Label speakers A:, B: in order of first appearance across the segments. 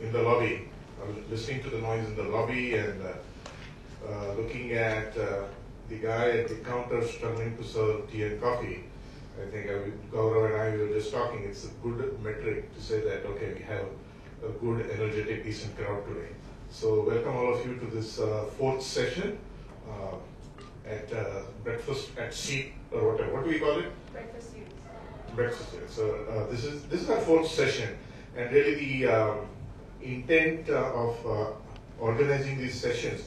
A: in the lobby, listening to the noise in the lobby and looking at the guy at the counter struggling to serve tea and coffee. I think Gaurav and I were just talking. It's a good metric to say that, okay, we have a good, energetic, decent crowd today. So welcome all of you to this fourth session at Breakfast at Seat or whatever. What do we call it?
B: Breakfast series.
A: Breakfast series. So this is our fourth session, and really the intent of organizing these sessions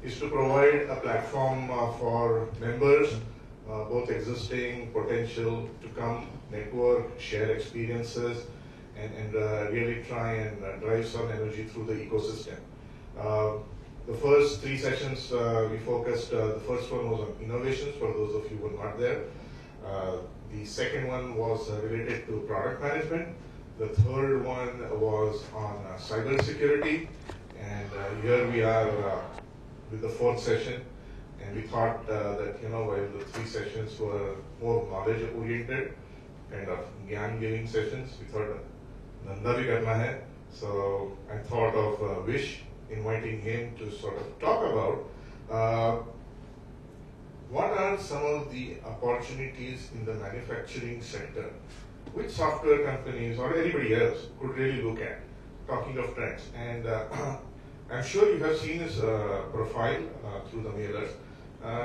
A: is to provide a platform for members, both existing, potential, to come, network, share experiences, and really try and drive some energy through the ecosystem. The first three sessions we focused, the first one was on innovations for those of you who were not there. The second one was related to product management. The third one was on cybersecurity. And here we are with the fourth session. And we thought that, while the three sessions were more knowledge-oriented, kind of gyan-giving sessions, we thought, Nanda bhi karna hai. So I thought of Vish, inviting him to sort of talk about what are some of the opportunities in the manufacturing sector which software companies or anybody else could really look at, talking of trends. And I'm sure you have seen his profile through the mailers.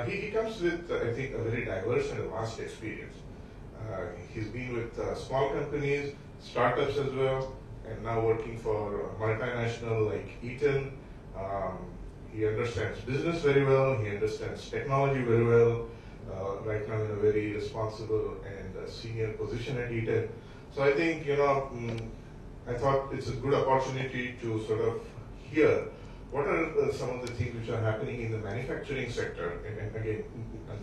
A: He comes with, I think, a very diverse and vast experience. He's been with small companies, startups as well, and now working for a multinational like Eaton. He understands business very well, he understands technology very well, right now in a very responsible and senior position at Eaton. So I think, I thought it's a good opportunity to sort of hear what are some of the things which are happening in the manufacturing sector, and again,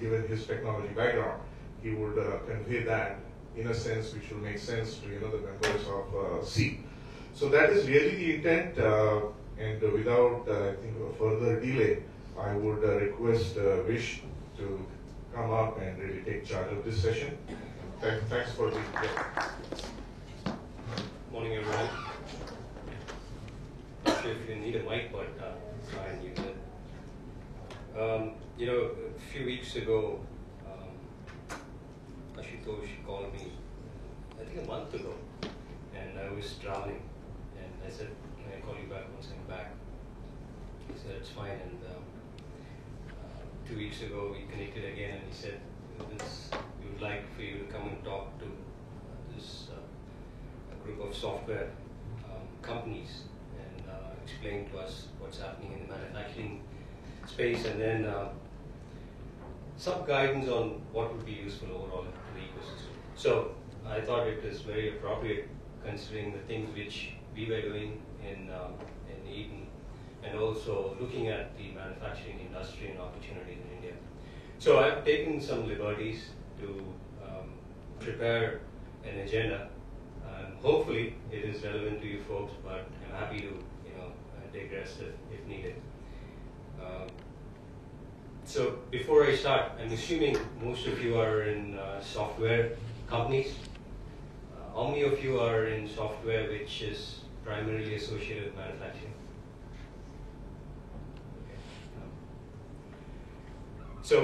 A: given his technology background, he would convey that in a sense which will make sense to the members of SEEP. So that is really the intent, and without I think a further delay, I would request Vish to come up and really take charge of this session. Thanks for being here.
C: Morning, everyone. Not sure if you need a mic, but try and use it. A few weeks ago, Ashutosh called me, I think a month ago, and I was traveling, and I said, "Can I call you back once I'm back?" He said, "It's fine." And 2 weeks ago, we connected again, and he said, "We would like for you to come and talk to this group of software companies and explain to us what's happening in the manufacturing space, and then some guidance on what would be useful overall in the ecosystem." So I thought it is very appropriate considering the things which we were doing in Eaton, and also looking at the manufacturing industry and opportunities in India. So I've taken some liberties to prepare an agenda. Hopefully it is relevant to you folks, but I'm happy to digress if needed. So before I start, I'm assuming most of you are in software companies. How many of you are in software which is primarily associated with manufacturing? So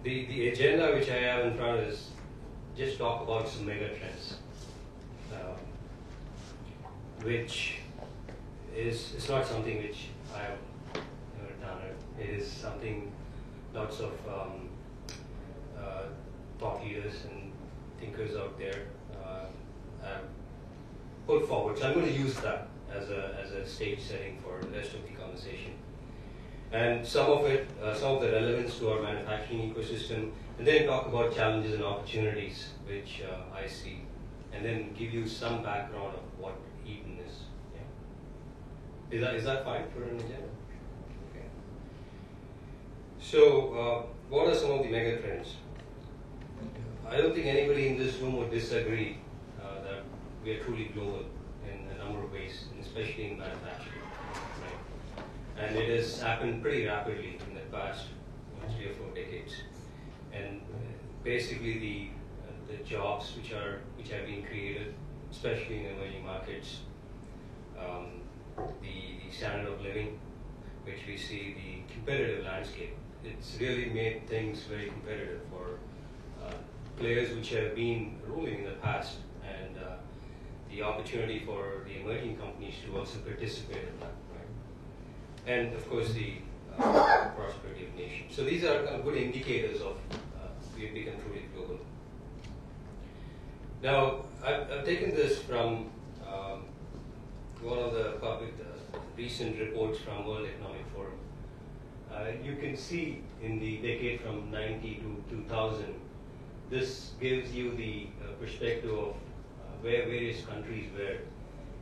C: the agenda which I have in front is just talk about some mega trends, which is not something which I have never done. It is something lots of thought leaders and thinkers out there have put forward. So I'm going to use that as a stage setting for the rest of the conversation. And some of the relevance to our manufacturing ecosystem, and then talk about challenges and opportunities which I see, and then give you some background of what Eaton is. Yeah. Is that fine for an agenda? Okay. So, what are some of the mega trends? I don't think anybody in this room would disagree that we are truly global in a number of ways, and especially in manufacturing. And it has happened pretty rapidly in the past 3 or 4 decades. And basically the jobs which have been created, especially in emerging markets, the standard of living, which we see the competitive landscape. It's really made things very competitive for players which have been ruling in the past, and the opportunity for the emerging companies to also participate in that, right? And of course the prosperity of nations. So these are kind of good indicators of we have become truly global. Now, I've taken this from one of the public recent reports from World Economic Forum. You can see in the decade from 90 to 2000, this gives you the perspective of where various countries were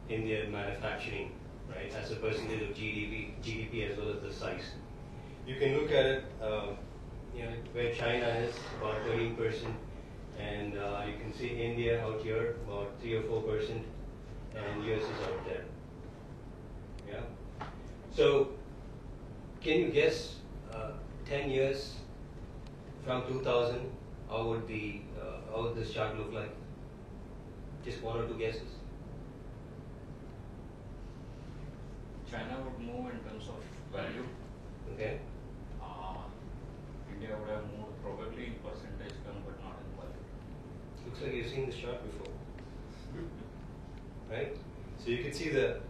C: in their manufacturing, right, as a percentage of GDP as well as the size. You can look at it, where China is about 13%, and you can see India out here about 3 or 4%, and US is out there. Yeah. So, can you guess 10 years from 2000? How would this chart look like? Just 1 or 2 guesses.
B: China would move in terms of value.
C: Okay.
B: India would have moved probably in percentage term, but not in value.
C: Looks like you've seen this chart before, right? So you can see the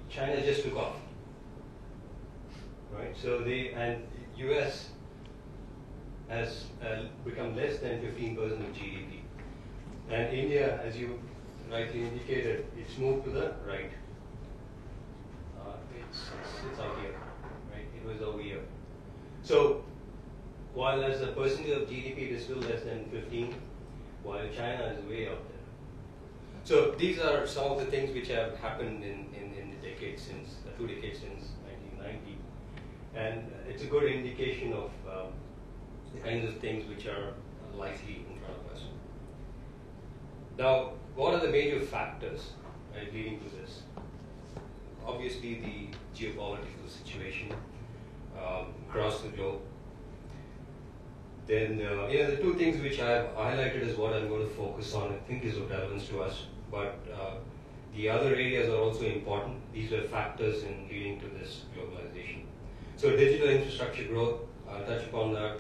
C: China just took off, right? So and US has become less than 15% of GDP, and India, as you rightly indicated, it's moved to the right. It's out here, right? It was over here. So while as a percentage of GDP it is still less than 15, while China is way out there. So these are some of the things which have happened in the decades since, 2 decades since 1990. And it's a good indication of the kinds of things which are likely in front of us. Now, what are the major factors, right, leading to this? Obviously, the geopolitical situation across the globe. Then, the 2 things which I have highlighted is what I'm going to focus on, I think is of relevance to us. But the other areas are also important. These are factors in leading to this globalization. So digital infrastructure growth, I'll touch upon that.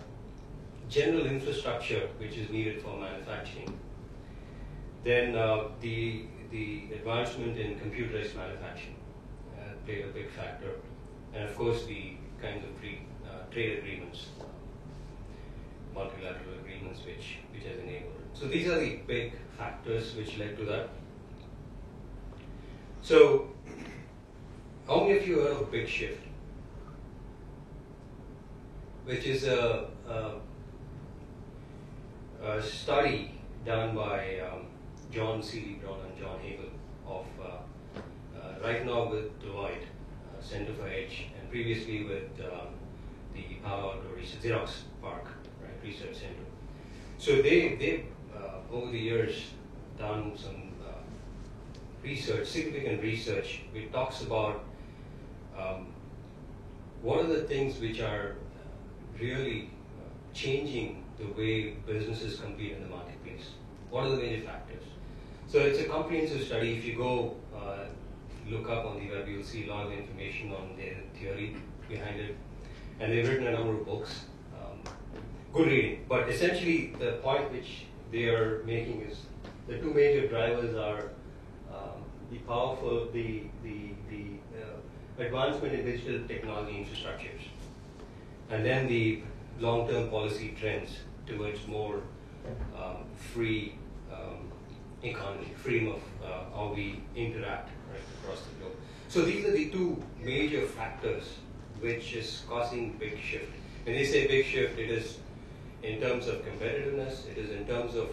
C: General infrastructure, which is needed for manufacturing. Then the advancement in computerized manufacturing played a big factor. And of course the kinds of trade agreements, multilateral agreements which has enabled it. So these are the big factors which led to that. So, how many of you heard of Big Shift? Which is a study done by John C. Brown and John Hagel of right now with Deloitte Center for Edge, and previously with the Palo Alto Xerox PARC, right, Research Center. So they've over the years done some research, significant research, which talks about what are the things which are really changing the way businesses compete in the marketplace. What are the major factors? So it's a comprehensive study. If you go look up on the web, you'll see a lot of information on their theory behind it. And they've written a number of books. Good reading. But essentially, the point which they are making is the 2 major drivers are the advancement in digital technology infrastructures, and then the long-term policy trends towards more free economy, freedom of how we interact, right, across the globe. So these are the 2 major factors which is causing big shift. When they say big shift, it is in terms of competitiveness, it is in terms of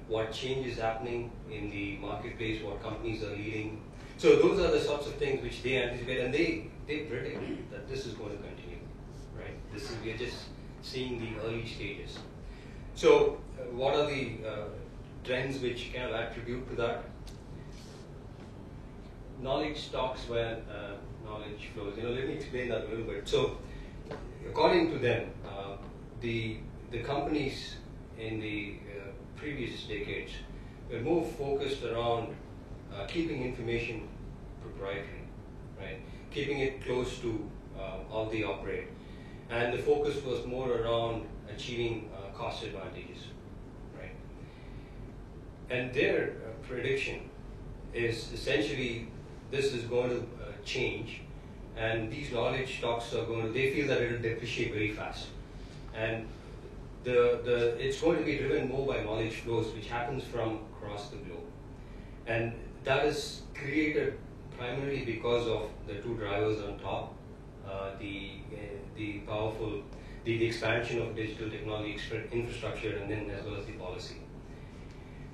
C: what change is happening in the marketplace, what companies are leading. So those are the sorts of things which they anticipate, and they predict that this is going to continue, right? We are just seeing the early stages. So what are the trends which kind of attribute to that? Knowledge talks when knowledge flows. Let me explain that a little bit. So according to them, the companies in the previous decades were more focused around keeping information proprietary, right? Keeping it close to how they operate. And the focus was more around achieving cost advantages, right? And their prediction is essentially this is going to change, and these knowledge stocks are going to, they feel that it will depreciate very fast. And it's going to be driven more by knowledge flows, which happens from across the globe. And that is created primarily because of the two drivers on top, the powerful, the expansion of digital technology infrastructure, and then as well as the policy.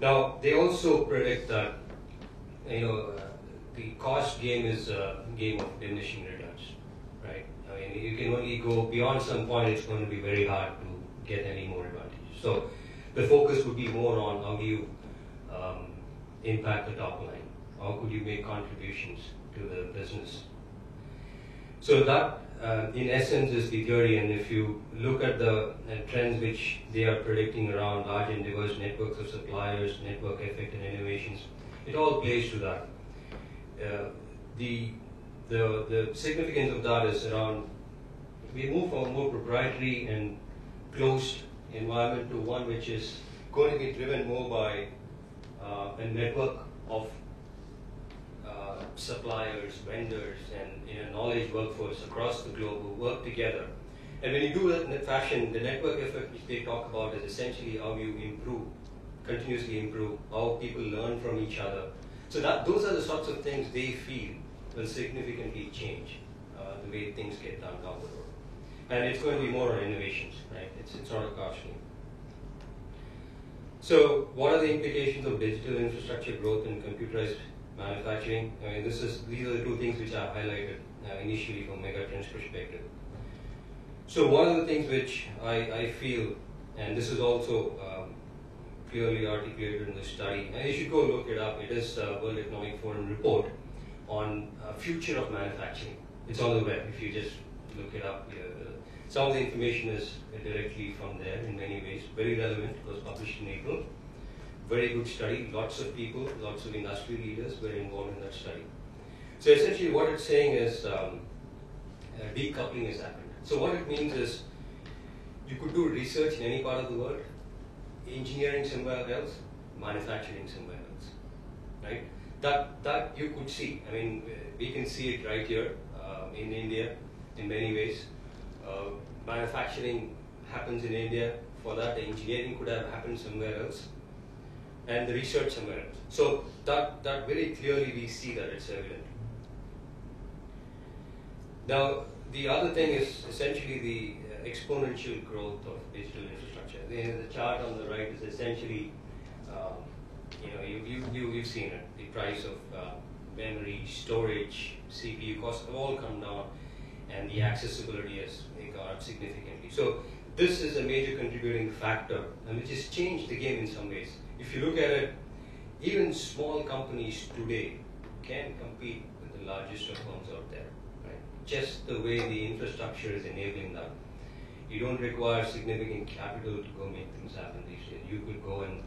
C: Now, they also predict that, the cost game is a game of diminishing returns, right? I mean, you can only go beyond some point, it's going to be very hard to get any more advantages. So the focus would be more on how do you impact the top line, how could you make contributions to the business. So that, in essence, is the theory, and if you look at the trends which they are predicting around large and diverse networks of suppliers, network effect and innovations, it all plays to that. The significance of that is around, we move from a more proprietary and closed environment to one which is going to be driven more by a network of suppliers, vendors, and knowledge workforce across the globe who work together. And when you do that in that fashion, the network effect which they talk about is essentially how you improve, continuously improve, how people learn from each other. So those are the sorts of things they feel will significantly change the way things get done down the road. And it's going to be more on innovations, right? It's not a cautioning. So what are the implications of digital infrastructure growth and computerized manufacturing? I mean, these are the two things which are highlighted initially from Megatrends perspective. So one of the things which I feel, and this is also clearly articulated in the study, and you should go look it up. It is the World Economic Forum report on future of manufacturing. It's on the web. If you just look it up, some of the information is directly from there in many ways. Very relevant. It was published in April. Very good study. Lots of people, lots of industry leaders were involved in that study. So essentially, what it's saying is decoupling has happened. So what it means is you could do research in any part of the world, engineering somewhere else, manufacturing somewhere else, right? That you could see. I mean, we can see it right here in India in many ways. Manufacturing happens in India. For that, the engineering could have happened somewhere else, and the research somewhere else. So that very clearly we see that it's evident. Now, the other thing is essentially the exponential growth of digital infrastructure. The chart on the right is essentially, you've seen it. The price of memory, storage, CPU costs have all come down, and the accessibility has gone up significantly. So this is a major contributing factor, and which has changed the game in some ways. If you look at it, even small companies today can compete with the largest of firms out there. Just the way the infrastructure is enabling that. You don't require significant capital to go make things happen these days. You could go and,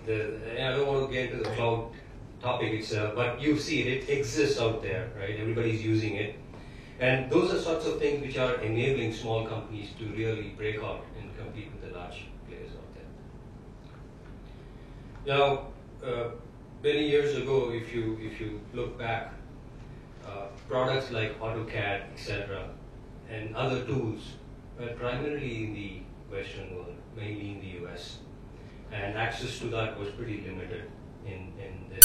C: I don't want to get into the cloud topic, but you see it exists out there, right? Everybody's using it. And those are sorts of things which are enabling small companies to really break out and compete with the large players out there. Now, many years ago, if you look back, products like AutoCAD, etc., and other tools were primarily in the Western world, mainly in the US, and access to that was pretty limited in this